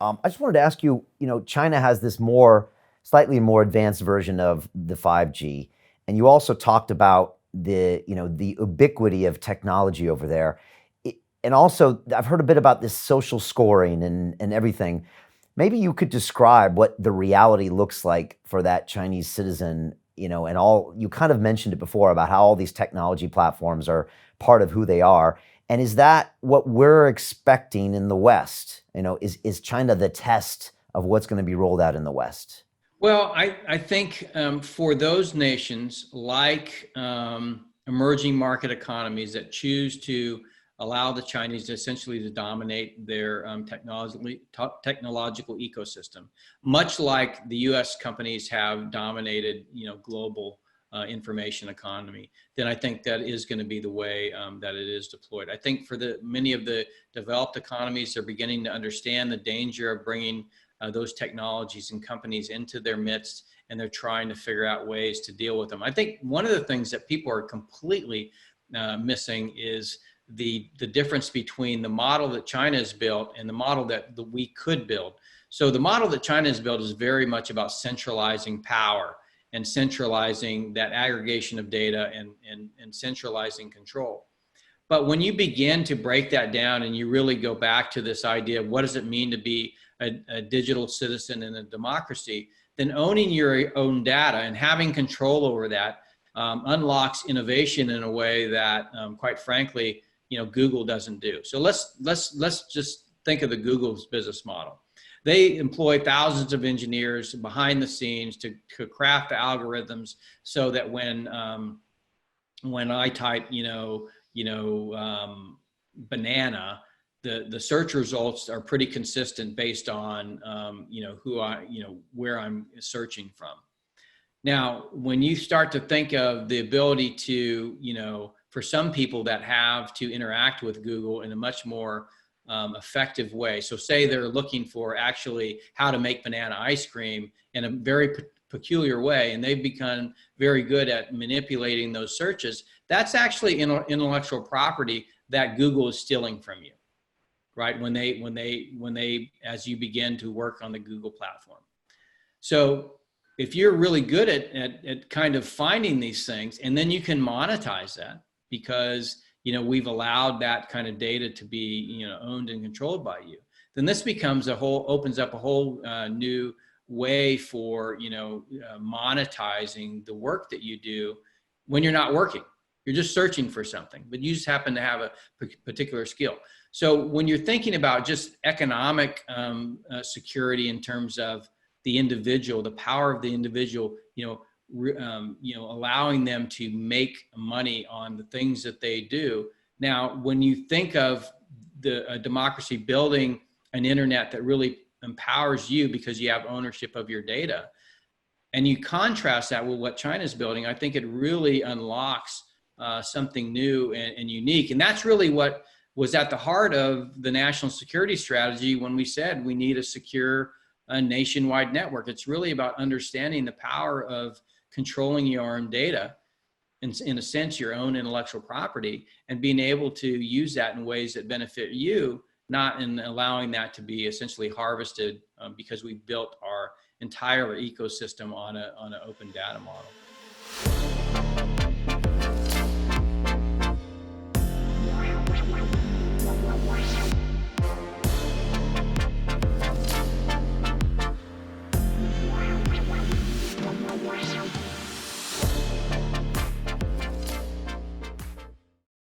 I just wanted to ask you, China has this slightly more advanced version of the 5G, and you also talked about the ubiquity of technology over there. And also, I've heard a bit about this social scoring and everything. Maybe you could describe what the reality looks like for that Chinese citizen, and all, you kind of mentioned it before about how all these technology platforms are part of who they are. And is that what we're expecting in the West? Is China the test of what's going to be rolled out in the West? Well, I think for those nations like emerging market economies that choose to allow the Chinese essentially to dominate their technological ecosystem, much like the U.S. companies have dominated, global information economy, then I think that is going to be the way that it is deployed. I think for many of the developed economies, they're beginning to understand the danger of bringing those technologies and companies into their midst, and they're trying to figure out ways to deal with them. I think one of the things that people are completely missing is the difference between the model that China has built and the model that we could build. So the model that China has built is very much about centralizing power and centralizing that aggregation of data and centralizing control. But when you begin to break that down and you really go back to this idea of what does it mean to be a digital citizen in a democracy, then owning your own data and having control over that unlocks innovation in a way that, quite frankly, Google doesn't do. So let's just think of the Google's business model. They employ thousands of engineers behind the scenes to craft the algorithms so that when I type, banana, the search results are pretty consistent based on, where I'm searching from. Now, when you start to think of the ability to, for some people that have to interact with Google in a much more effective way. So say they're looking for actually how to make banana ice cream in a very peculiar way, and they've become very good at manipulating those searches. That's actually intellectual property that Google is stealing from you, right? When they, as you begin to work on the Google platform. So if you're really good at kind of finding these things, and then you can monetize that because, we've allowed that kind of data to be, owned and controlled by you, then this opens up a whole new way for, monetizing the work that you do when you're not working. You're just searching for something, but you just happen to have a particular skill. So when you're thinking about just economic security in terms of the individual, the power of the individual, allowing them to make money on the things that they do. Now, when you think of the democracy building an internet that really empowers you because you have ownership of your data, and you contrast that with what China's building, I think it really unlocks something new and unique. And that's really what was at the heart of the national security strategy when we said we need a secure nationwide network. It's really about understanding the power of controlling your own data, in a sense, your own intellectual property, and being able to use that in ways that benefit you, not in allowing that to be essentially harvested because we built our entire ecosystem on an open data model.